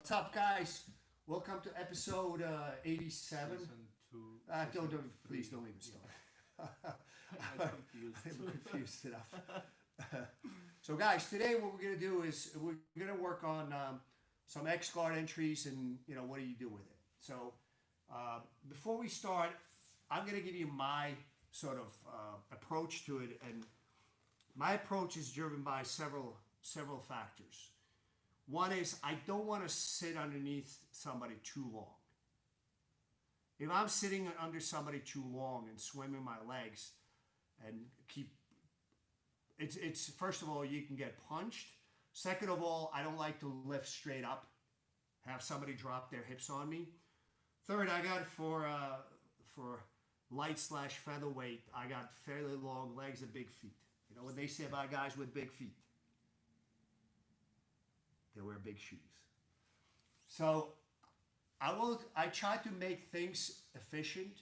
What's up, guys? Welcome to episode 87. Season 2. Please don't even start. I'm confused. I'm confused enough. So, guys, today what we're going to do is we're going to work on some X guard entries and, what do you do with it? So, before we start, I'm going to give you my sort of approach to it. And my approach is driven by several factors. One is I don't want to sit underneath somebody too long. If I'm sitting under somebody too long and swimming my legs and it's first of all, you can get punched. Second of all, I don't like to lift straight up, have somebody drop their hips on me. Third, I got for light / featherweight, I got fairly long legs and big feet. You know what they say about guys with big feet? They wear big shoes. So I try to make things efficient,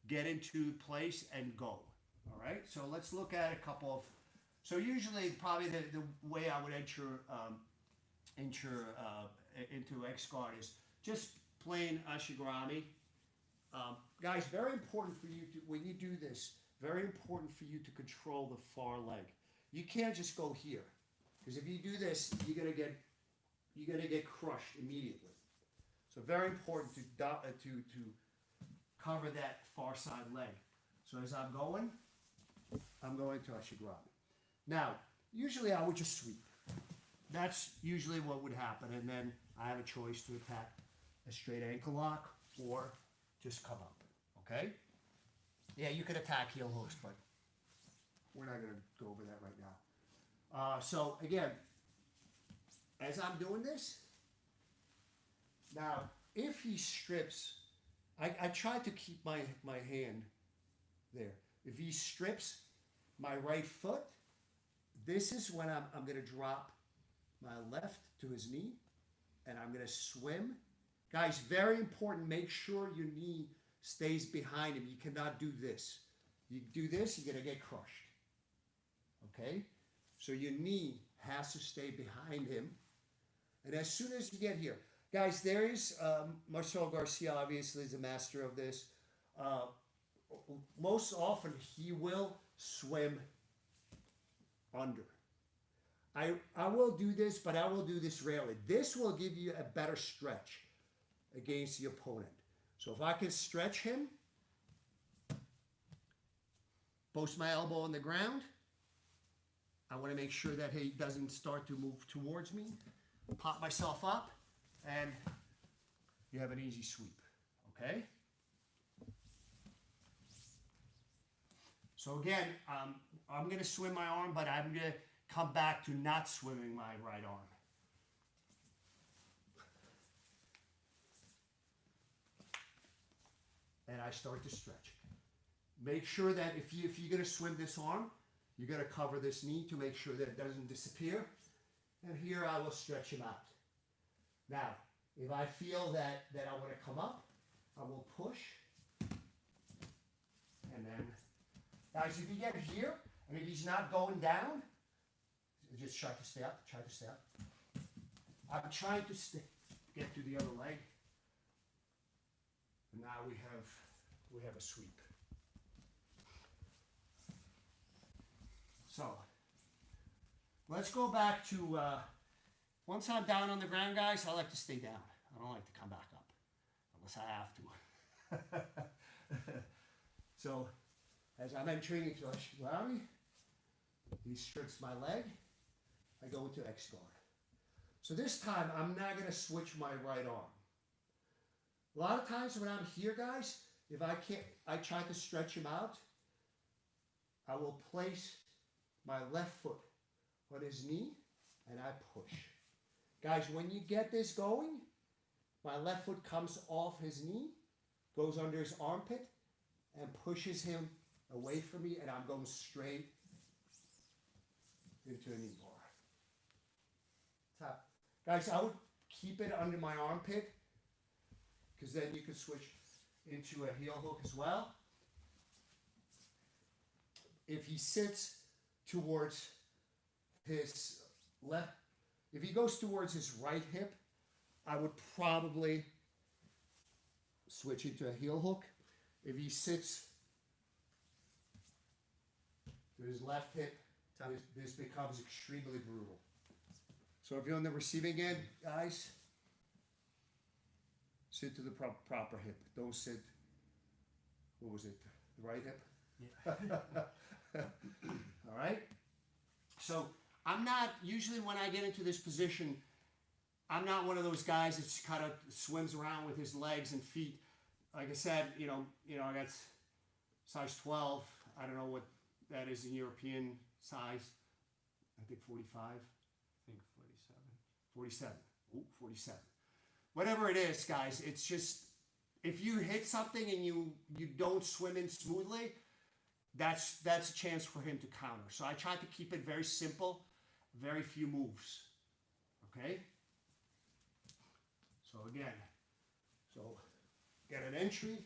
get into place and go. All right. So let's look at a couple of. So usually, probably the way I would enter into X guard is just plain ashigarami. Guys, very important for you to when you do this. Very important for you to control the far leg. You can't just go here, because if you do this, you're gonna get crushed immediately. So very important to cover that far side leg. So as I'm going to ashigarami. Now, usually I would just sweep. That's usually what would happen, and then I have a choice to attack a straight ankle lock or just come up. Okay? Yeah, you could attack heel hooks, but we're not going to go over that right now. So again, as I'm doing this, now if he strips, I try to keep my hand there. If he strips my right foot, this is when I'm going to drop my left to his knee, and I'm going to swim. Guys, very important, make sure your knee stays behind him. You cannot do this. You do this, you're going to get crushed. Okay? So your knee has to stay behind him. And as soon as you get here, guys, there is Marcel Garcia, obviously, is a master of this. Most often, he will swim under. I will do this, but I will do this rarely. This will give you a better stretch against the opponent. So if I can stretch him, post my elbow on the ground, I want to make sure that he doesn't start to move towards me. Pop myself up, and you have an easy sweep. Okay? So again, I'm going to swim my arm, but I'm going to come back to not swimming my right arm. And I start to stretch. Make sure that if you're going to swim this arm, you're going to cover this knee to make sure that it doesn't disappear. And here I will stretch him out. Now, if I feel that I want to come up, I will push. And then, guys, if you get here, and if he's not going down, just try to stay up, I'm trying to get to the other leg. And now we have a sweep. So, let's go back to, once I'm down on the ground, guys, I like to stay down. I don't like to come back up, unless I have to. So, as I'm entering into ashigarami, he strips my leg, I go into X guard. So this time, I'm not going to switch my right arm. A lot of times when I'm here, guys, if I try to stretch him out, I will place my left foot on his knee, and I push. Guys, when you get this going, my left foot comes off his knee, goes under his armpit, and pushes him away from me, and I'm going straight into a knee bar. Tap. Guys, I would keep it under my armpit, because then you can switch into a heel hook as well. If he sits towards his left, if he goes towards his right hip, I would probably switch into a heel hook. If he sits to his left hip, this becomes extremely brutal. So if you're on the receiving end, guys, sit to the proper hip. Don't sit, what was it, the right hip? Yeah. All right? So I'm not, usually when I get into this position, I'm not one of those guys that kind of swims around with his legs and feet. Like I said, I got size 12. I don't know what that is in European size. I think 45. I think 47. 47. Ooh, 47. Whatever it is, guys, it's just, if you hit something and you don't swim in smoothly, that's a chance for him to counter. So I try to keep it very simple, very few moves. Okay? So again, get an entry.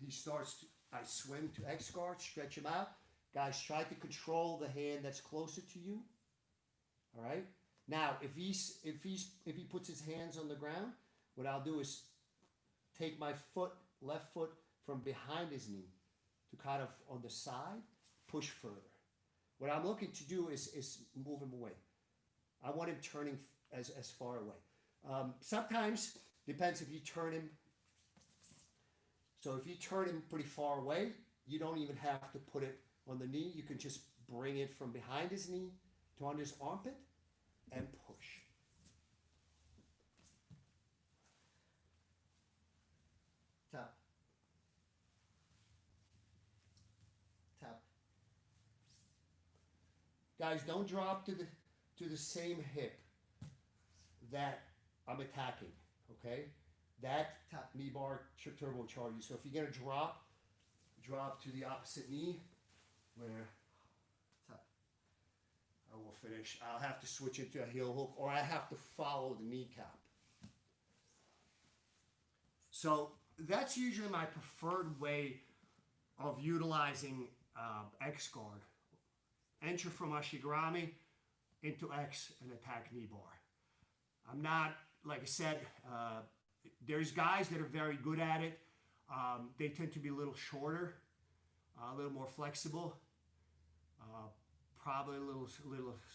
He starts, I swim to X guard, stretch him out. Guys, try to control the hand that's closer to you. All right? Now, if he puts his hands on the ground, what I'll do is take my left foot from behind his knee to kind of on the side, push further. What I'm looking to do is move him away. I want him turning as far away. Sometimes, depends if you turn him. So if you turn him pretty far away, you don't even have to put it on the knee. You can just bring it from behind his knee to under his armpit and push. Tap. Tap. Guys, don't drop to the same hip that I'm attacking, okay? That knee bar turbocharges. So if you're gonna drop to the opposite knee, where I will finish. I'll have to switch into a heel hook, or I have to follow the kneecap. So that's usually my preferred way of utilizing X guard. Enter from Ashigarami into X and attack knee bar. I'm not, like I said, there's guys that are very good at it. They tend to be a little shorter, a little more flexible, probably a little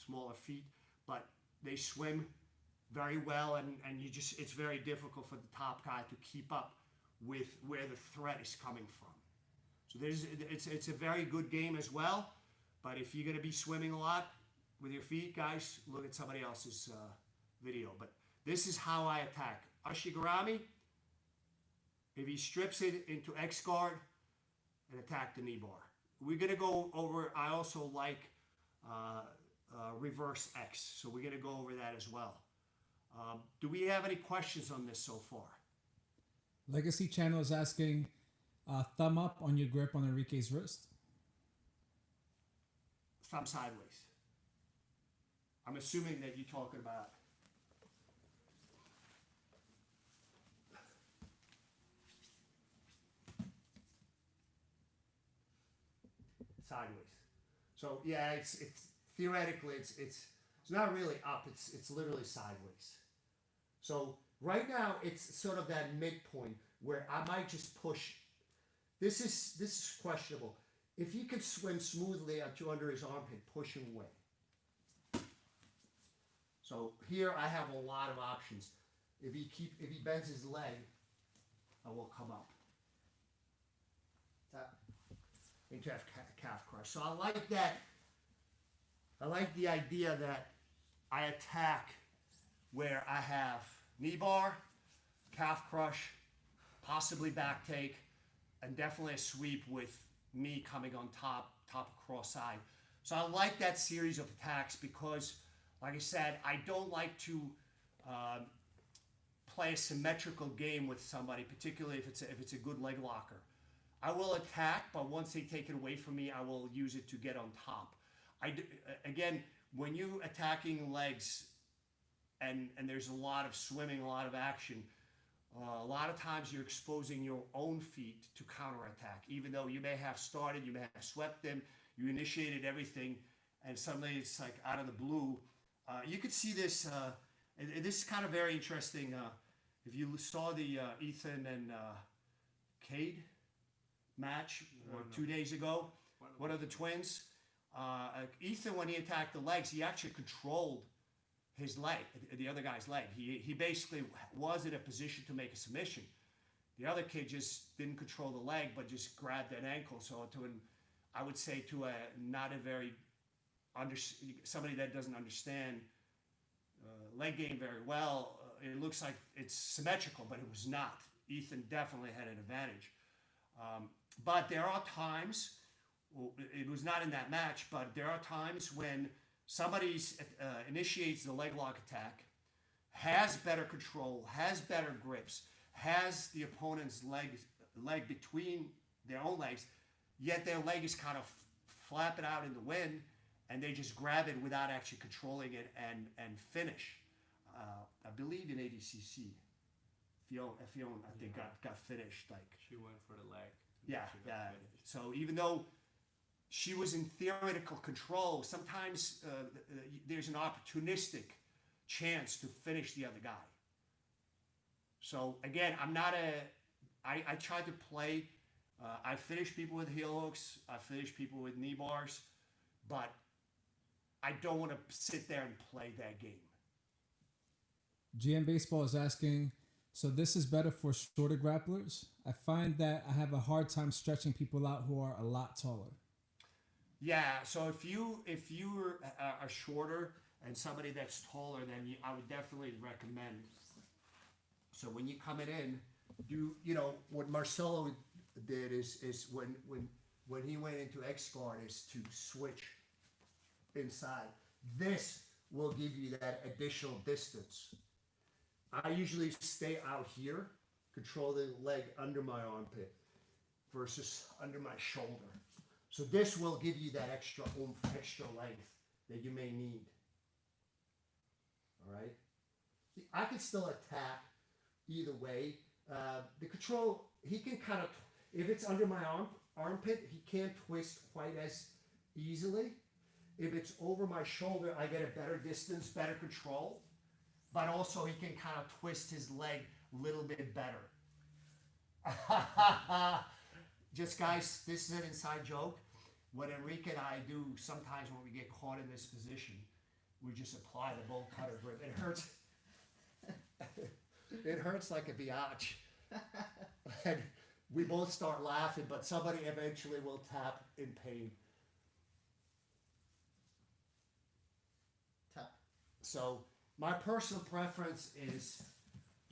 smaller feet, but they swim very well, and it's very difficult for the top guy to keep up with where the threat is coming from. So it's a very good game as well, but if you're going to be swimming a lot with your feet, guys, look at somebody else's video. But this is how I attack. Ashigarami, if he strips it into X guard and attack the knee bar. We're going to go over, I also like reverse X, so we're going to go over that as well. Do we have any questions on this so far? Legacy Channel is asking, thumb up on your grip on Enrique's wrist. Thumb sideways. I'm assuming that you're talking about sideways. So yeah, it's theoretically it's not really up. It's literally sideways. So right now it's sort of that midpoint where I might just push. This is questionable. If he could swim smoothly up to under his armpit, push him away. So here I have a lot of options. If he bends his leg, I will come up. Tap. Into calf crush. So I like that. I like the idea that I attack where I have knee bar, calf crush, possibly back take, and definitely a sweep with me coming on top cross side. So I like that series of attacks because, like I said, I don't like to play a symmetrical game with somebody, particularly if it's a good leg locker. I will attack, but once they take it away from me, I will use it to get on top. Again, when you attacking legs and there's a lot of swimming, a lot of action, a lot of times you're exposing your own feet to counterattack. Even though you may have started, you may have swept them, you initiated everything, and suddenly it's like out of the blue. You could see this and this is kind of very interesting. If you saw the Ethan and Cade match 2 days ago, one of the twins, Ethan, when he attacked the legs, he actually controlled his leg, the other guy's leg. He basically was in a position to make a submission. The other kid just didn't control the leg, but just grabbed that ankle. So I would say to a not a very somebody that doesn't understand leg game very well, it looks like it's symmetrical, but it was not. Ethan definitely had an advantage. But there are times, it was not in that match, but there are times when somebody initiates the leg lock attack, has better control, has better grips, has the opponent's leg between their own legs, yet their leg is kind of flapping out in the wind, and they just grab it without actually controlling it and finish. I believe in ADCC, Fiona I think got finished. Like she went for the leg. Yeah. So even though she was in theoretical control, sometimes there's an opportunistic chance to finish the other guy. So again, I try to play, I finish people with heel hooks, I finish people with knee bars, but I don't want to sit there and play that game. GM Baseball is asking, so this is better for shorter grapplers? I find that I have a hard time stretching people out who are a lot taller. Yeah, so if you are shorter and somebody that's taller, then I would definitely recommend. So when you coming in, what Marcelo did is when he went into X guard is to switch inside. This will give you that additional distance. I usually stay out here, control the leg under my armpit versus under my shoulder. So this will give you that extra oomph, extra length that you may need. All right. I can still attack either way. The control, he can kind of, if it's under my armpit, he can't twist quite as easily. If it's over my shoulder, I get a better distance, better control. But also he can kind of twist his leg a little bit better. Just guys, this is an inside joke. What Enrique and I do sometimes when we get caught in this position, we just apply the bolt cutter grip. It hurts. It hurts like a biatch. And we both start laughing, but somebody eventually will tap in pain. Tap. So my personal preference is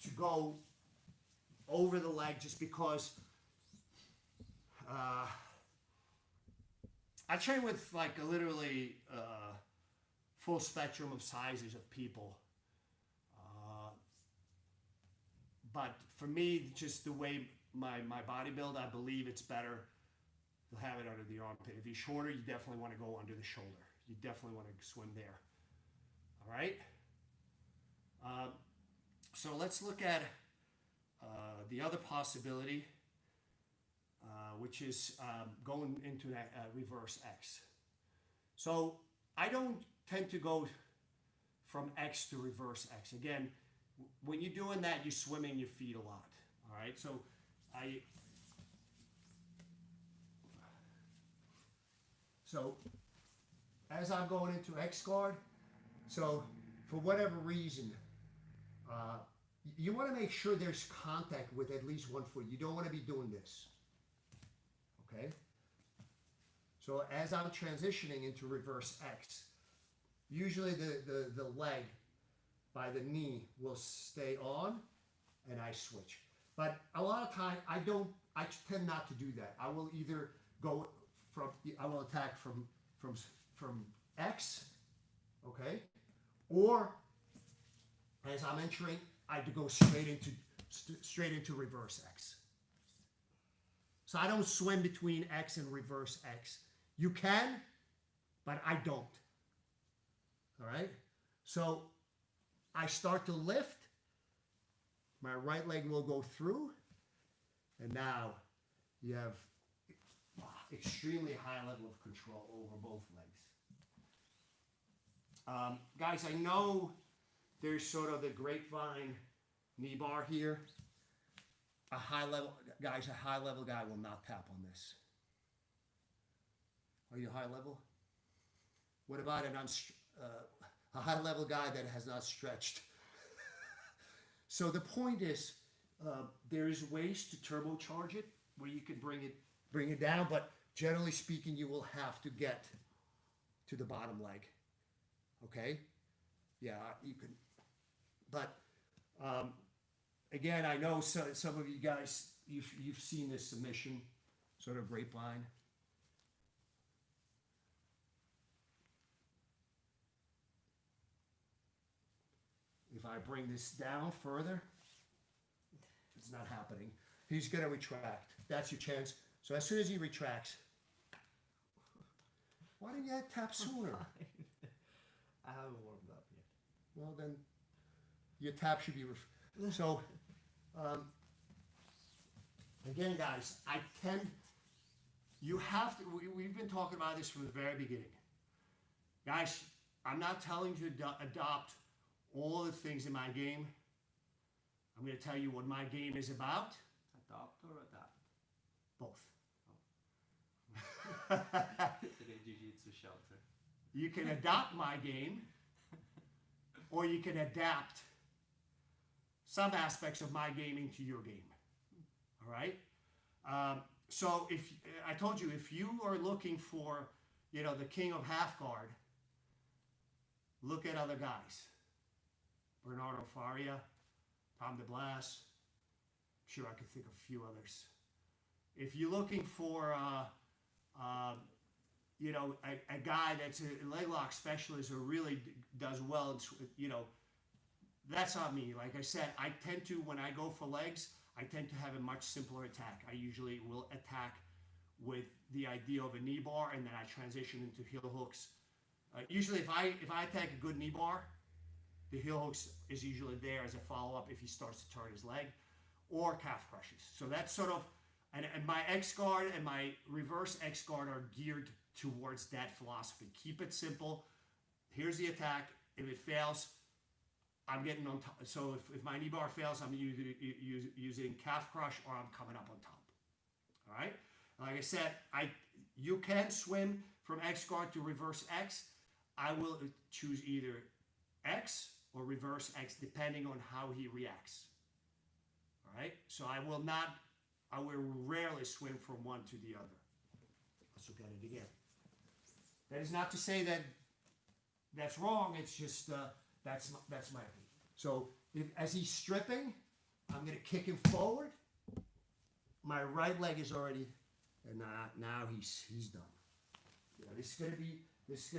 to go over the leg just because I train with like a literally full spectrum of sizes of people. But for me, just the way my body build, I believe it's better to have it under the armpit. If you're shorter, you definitely want to go under the shoulder. You definitely want to swim there. All right? So let's look at the other possibility, which is going into that reverse X. So I don't tend to go from X to reverse X. Again, when you're doing that, you're swimming your feet a lot. All right, so as I'm going into X guard, so for whatever reason, you want to make sure there's contact with at least one foot. You don't want to be doing this. Okay? So as I'm transitioning into reverse X, usually the leg by the knee will stay on and I switch. But a lot of time I tend not to do that. I will either I will attack from X, okay? Or as I'm entering, I go straight into reverse X. So I don't swim between X and reverse X. You can, but I don't. All right? So I start to lift. My right leg will go through. And now you have extremely high level of control over both legs. Guys, I know there's sort of the grapevine knee bar here. A high level guy will not tap on this. Are you high level? What about a high level guy that has not stretched? So the point is, there is ways to turbocharge it where you can bring it down, but generally speaking, you will have to get to the bottom leg. Okay? Yeah, you can. But again, I know some of you guys, you've seen this submission, sort of grapevine. If I bring this down further, it's not happening. He's going to retract. That's your chance. So as soon as he retracts, why didn't you tap sooner? I haven't warmed up yet. Well, then your tap should be... So, again, guys, you have to... We've been talking about this from the very beginning. Guys, I'm not telling you to adopt all the things in my game. I'm going to tell you what my game is about. Adopt or adapt? Both. Today Jiu-Jitsu shelter. You can adopt my game, or you can adapt some aspects of my game into your game. All right? So I told you, if you are looking for, the king of half guard, look at other guys. Bernardo Faria, Tom DeBlas. I'm sure I could think of a few others. If you're looking for, a guy that's a leg lock specialist who really does well, that's not me. Like I said, when I go for legs, I tend to have a much simpler attack. I usually will attack with the idea of a knee bar, and then I transition into heel hooks. Usually if I attack a good knee bar, the heel hooks is usually there as a follow-up if he starts to turn his leg, or calf crushes. So that's sort of, and my X guard and my reverse X guard are geared towards that philosophy. Keep it simple. Here's the attack. If it fails, I'm getting on top. So if my knee bar fails, I'm using calf crush, or I'm coming up on top. All right? Like I said, you can swim from X guard to reverse X. I will choose either X or reverse X depending on how he reacts. All right? So I will rarely swim from one to the other. Let's look at it again. That is not to say that that's wrong. It's just that's my opinion. So as he's stripping, I'm going to kick him forward. My right leg is already, and now he's done. This is going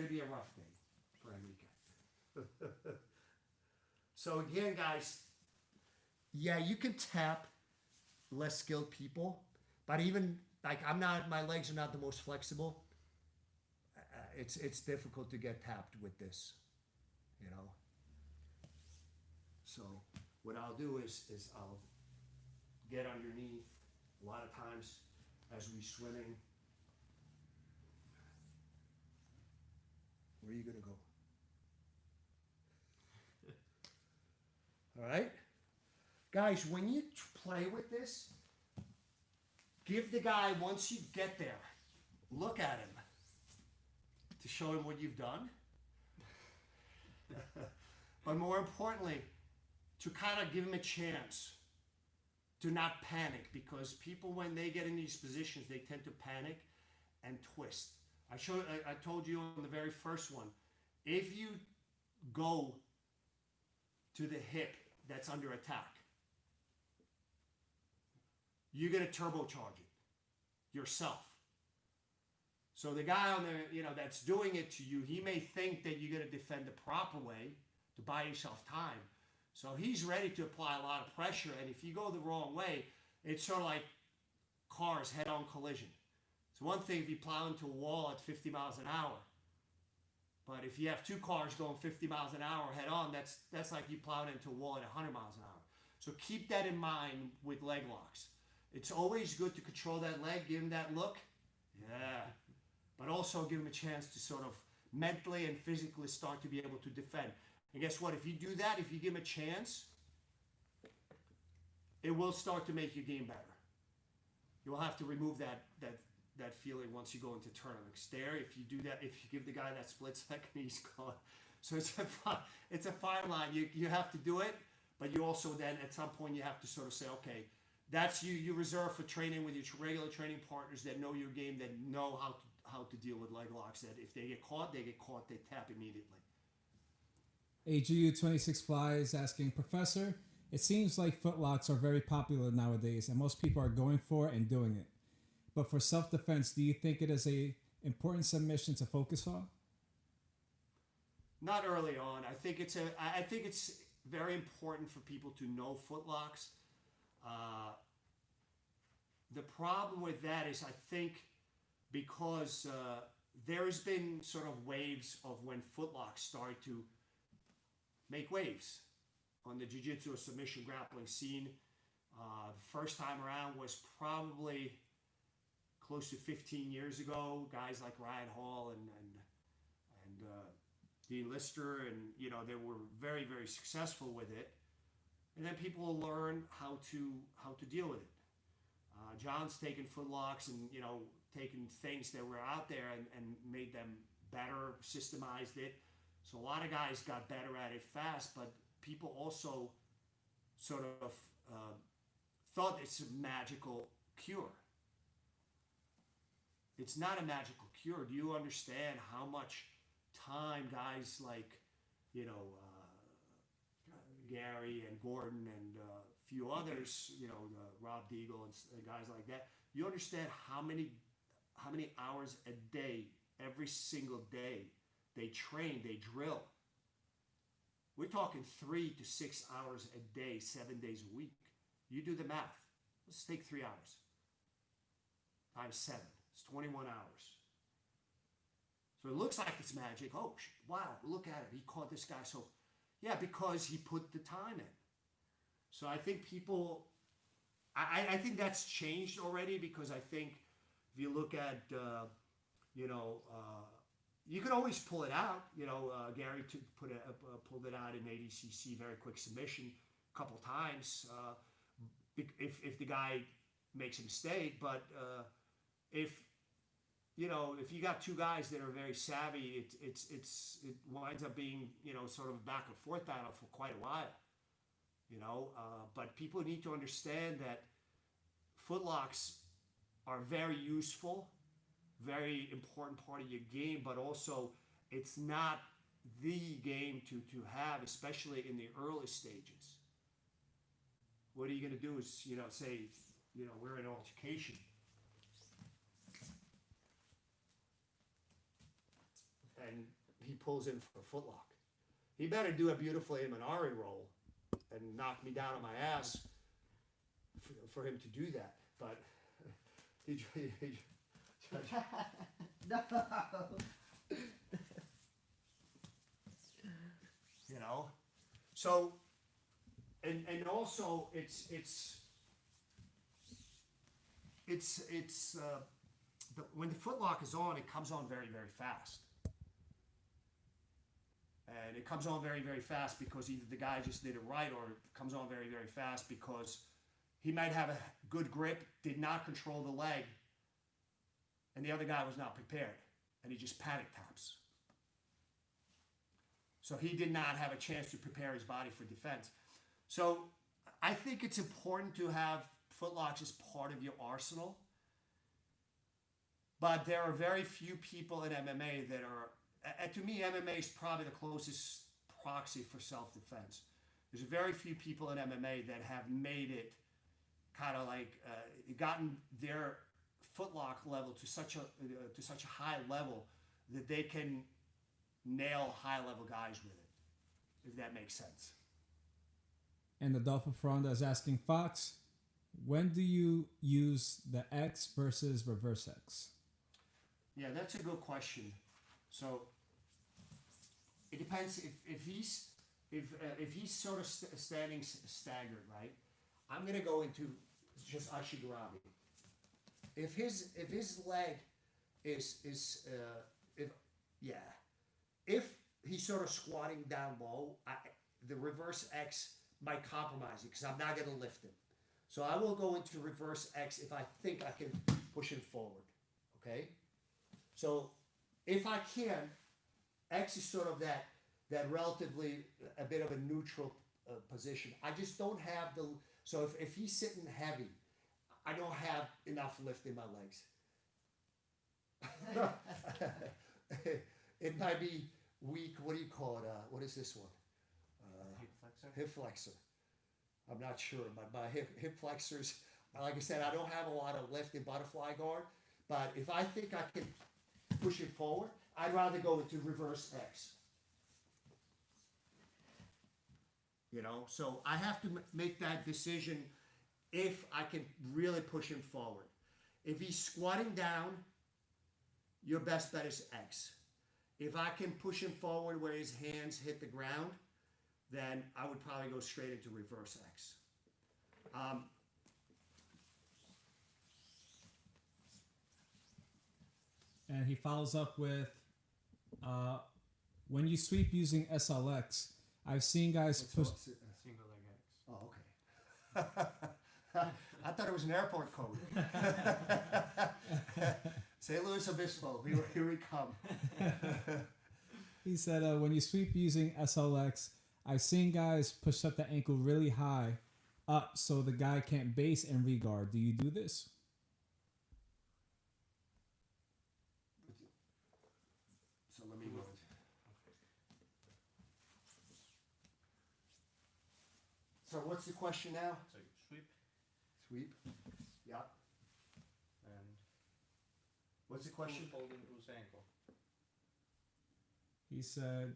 to be a rough day for Enrique. So again, guys, yeah, you can tap less skilled people, but even my legs are not the most flexible. It's difficult to get tapped with this, So what I'll do is I'll get underneath a lot of times as we swimming. Where are you gonna go? All right, guys, when you play with this, give the guy, once you get there, look at him to show him what you've done. But more importantly, to kind of give him a chance to not panic, because people, when they get in these positions, they tend to panic and twist. I told you on the very first one, if you go to the hip that's under attack, you're going to turbocharge it yourself. So the guy on there, that's doing it to you, he may think that you're going to defend the proper way to buy yourself time. So he's ready to apply a lot of pressure, and if you go the wrong way, it's sort of like cars head-on collision. It's one thing if you plow into a wall at 50 miles an hour, but if you have two cars going 50 miles an hour head-on, that's like you plowing into a wall at 100 miles an hour. So keep that in mind with leg locks. It's always good to control that leg, give him that look, yeah, but also give him a chance to sort of mentally and physically start to be able to defend. And guess what? If you do that, if you give him a chance, it will start to make your game better. You will have to remove that feeling once you go into tournaments. There, if you do that, if you give the guy that split second, he's gone. So it's a fine line. You have to do it, but you also then at some point you have to sort of say, okay, that's you reserve for training with your regular training partners that know your game, that know how to deal with leg locks. That if they get caught, they tap immediately. AGU26 Fly is asking, Professor, it seems like footlocks are very popular nowadays and most people are going for it and doing it. But for self-defense, do you think it is a important submission to focus on? Not early on. I think it's very important for people to know footlocks. The problem with that is I think because there's been sort of waves of when footlocks started to make waves on the jiu-jitsu or submission grappling scene. The first time around was probably close to 15 years ago. Guys like Ryan Hall and Dean Lister, and they were very, very successful with it. And then people will learn how to deal with it. John's taken footlocks and taken things that were out there and made them better, systemized it. So a lot of guys got better at it fast, but people also sort of thought it's a magical cure. It's not a magical cure. Do you understand how much time guys like, Gary and Gordon and a few others, Rob Deagle and guys like that, you understand how many hours a day, every single day, they train, they drill. We're talking 3 to 6 hours a day, 7 days a week. You do the math. Let's take 3 hours times 7. It's 21 hours. So it looks like it's magic. Oh, wow, look at it. He caught this guy. So, yeah, because he put the time in. So I think people, I think that's changed already, because I think if you look at, you could always pull it out. Gary pulled it out in ADCC, very quick submission, a couple times. If the guy makes a mistake, but if you got two guys that are very savvy, it winds up being sort of a back and forth battle for quite a while. But people need to understand that footlocks are very useful, very important part of your game, but also it's not the game to have, especially in the early stages. What are you going to do is, say, we're in altercation. And he pulls in for a footlock. He better do it beautifully in Minari roll and knock me down on my ass for him to do that. But No. So, and also it's when the footlock is on, it comes on very, very fast. And it comes on very, very fast because either the guy just did it right, or it comes on very, very fast because he might have a good grip, did not control the leg, and the other guy was not prepared, and he just panic taps. So he did not have a chance to prepare his body for defense. So I think it's important to have footlocks as part of your arsenal, but there are very few people in MMA that are, to me, MMA is probably the closest proxy for self-defense. There's very few people in MMA that have made it kind of like gotten their footlock level to such a high level that they can nail high-level guys with it, if that makes sense. And Adolfo Ferranda is asking, Fox, when do you use the X versus reverse X? Yeah, that's a good question. So it depends if he's sort of standing staggered, right? I'm gonna go into just Ashigarabi. If his leg is he's sort of squatting down low, the reverse X might compromise it because I'm not going to lift him. So I will go into reverse X if I think I can push him forward. Okay? So if I can, X is sort of that relatively a bit of a neutral position. I just don't have the, so if he's sitting heavy, I don't have enough lift in my legs. It might be weak, what do you call it? What is this one? Hip flexor. Hip flexor. I'm not sure. My hip flexors, like I said, I don't have a lot of lift in butterfly guard, but if I think I can push it forward, I'd rather go into reverse X. You know, so I have to make that decision if I can really push him forward. If he's squatting down, your best bet is X. If I can push him forward where his hands hit the ground, then I would probably go straight into reverse X. And he follows up with, when you sweep using SLX, I've seen guys push. Single leg X. Oh, okay. I thought it was an airport code. St. Louis Obispo, here we come. He said, when you sweep using SLX, I've seen guys push up the ankle really high up so the guy can't base and regard. Do you do this? So let me go. So what's the question now? So you sweep Sweep. Yeah. and What's the question? holding whose ankle? He said,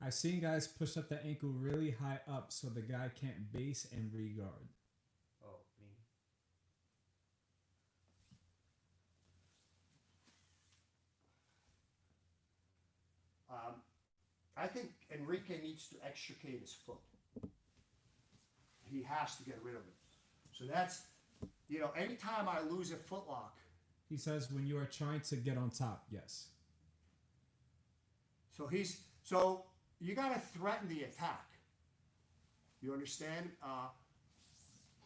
I've seen guys push up the ankle really high up so the guy can't base and regard. Oh, me. I think Enrique needs to extricate his foot. He has to get rid of it. So that's, you know, anytime I lose a foot lock, He says, when you are trying to get on top, yes. so you got to threaten the attack. You understand?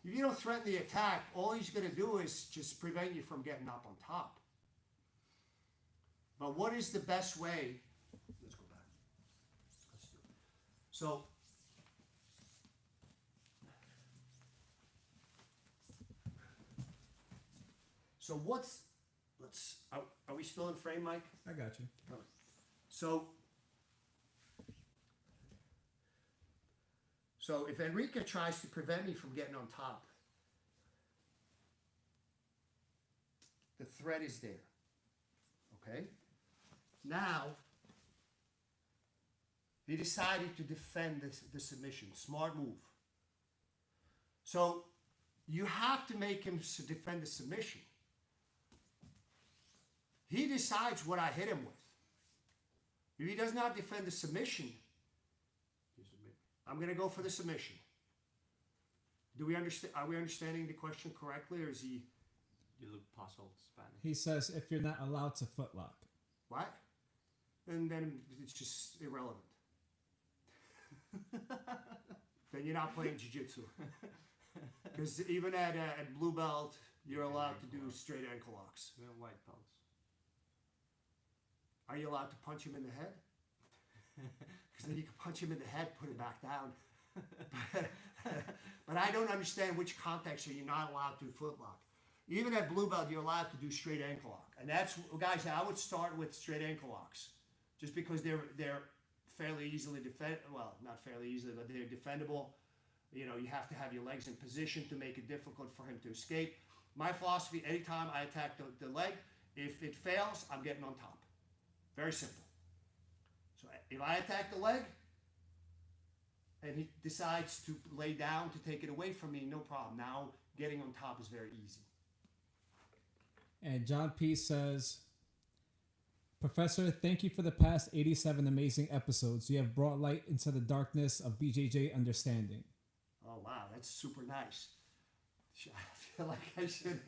If you don't threaten the attack, all he's going to do is just prevent you from getting up on top. But what is the best way? Let's go back. Let's do it. So are we still in frame, Mike? I got you. So if Enrique tries to prevent me from getting on top, the threat is there. Okay? Now, he decided to defend the submission. Smart move. So you have to make him defend the submission. He decides what I hit him with. If he does not defend the submission, You submit. I'm going to go for the submission. Do we understand? Are we understanding the question correctly, or is he You look puzzled, Spanish. He says, if you're not allowed to footlock. what? And then it's just irrelevant. Then you're not playing jiu-jitsu. Because even at blue belt, you're allowed to do straight ankle locks. We're white belts. Are you allowed to punch him in the head? Because then you can punch him in the head, put him back down. But I don't understand which context are you not allowed to footlock. Even at blue belt, you're allowed to do straight ankle lock. And that's, guys, I would start with straight ankle locks. Just because they're fairly easily well, not fairly easily, but they're defendable. You know, you have to have your legs in position to make it difficult for him to escape. My philosophy, anytime I attack the leg, if it fails, I'm getting on top. Very simple. So if I attack the leg and he decides to lay down to take it away from me, no problem. Now getting on top is very easy. And John P. says, Professor, thank you for the past 87 amazing episodes. You have brought light into the darkness of BJJ understanding. Oh, wow, that's super nice. I feel like I should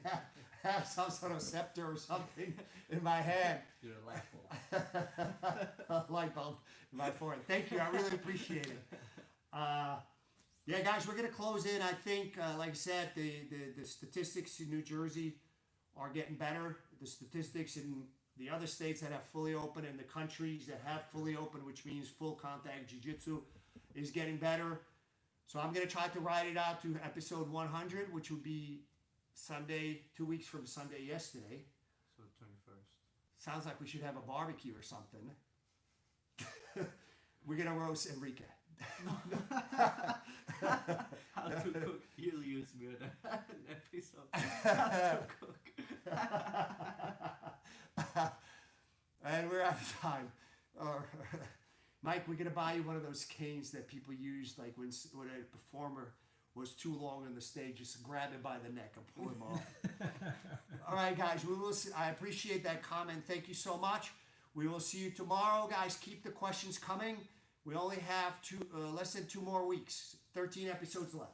have some sort of scepter or something in my hand. You're a light bulb. A light bulb in my forehead. Thank you. I really appreciate it. Yeah, guys, we're going to close in. I think, like I said, the statistics in New Jersey are getting better. The statistics in the other states that have fully open and the countries that have fully open, which means full contact jiu-jitsu, is getting better. So I'm going to try to ride it out to episode 100, which would be Sunday, 2 weeks from Sunday yesterday. So 21st. Sounds like we should have a barbecue or something. We're going to roast Enrique. How to cook. You'll use me on an episode. How to cook. And we're out of time. Mike, we're going to buy you one of those canes that people use, like when a performer was too long on the stage, just grab it by the neck and pull him off. All right, guys, we will see. I appreciate that comment. Thank you so much. We will see you tomorrow, guys. Keep the questions coming. We only have less than 2 more weeks. 13 episodes left.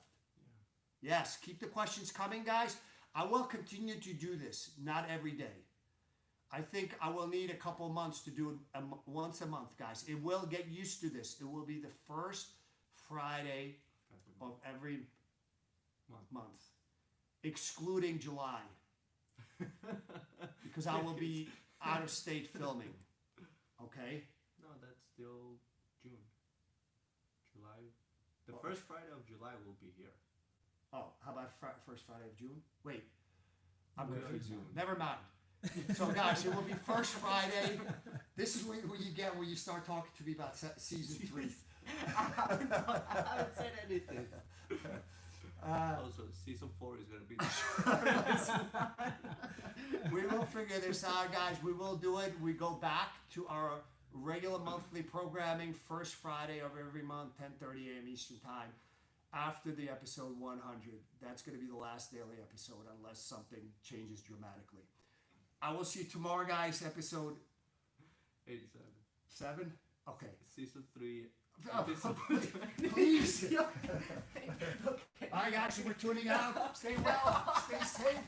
Yeah. Yes, keep the questions coming, guys. I will continue to do this, not every day. I think I will need a couple months to do it once a month, guys. It will get used to this. It will be the first Friday of every month, excluding July, because I will be out of state filming. Okay? No, that's still June. July. The first Friday of July will be here. Oh, how about first Friday of June? Wait, I'm Wait, confused. June. Never mind. So, guys, it will be first Friday. This is what you get when you start talking to me about season 3. I haven't said anything. Also, season 4 is going to be the shortest one. We will figure this out, guys. We will do it. We go back to our regular monthly programming, first Friday of every month, 10:30 a.m. Eastern Time, after the episode 100. That's going to be the last daily episode unless something changes dramatically. I will see you tomorrow, guys. Episode 87. 7? Okay. Season 3. Oh, please. All right, guys, we're tuning out. Stay well. Stay safe.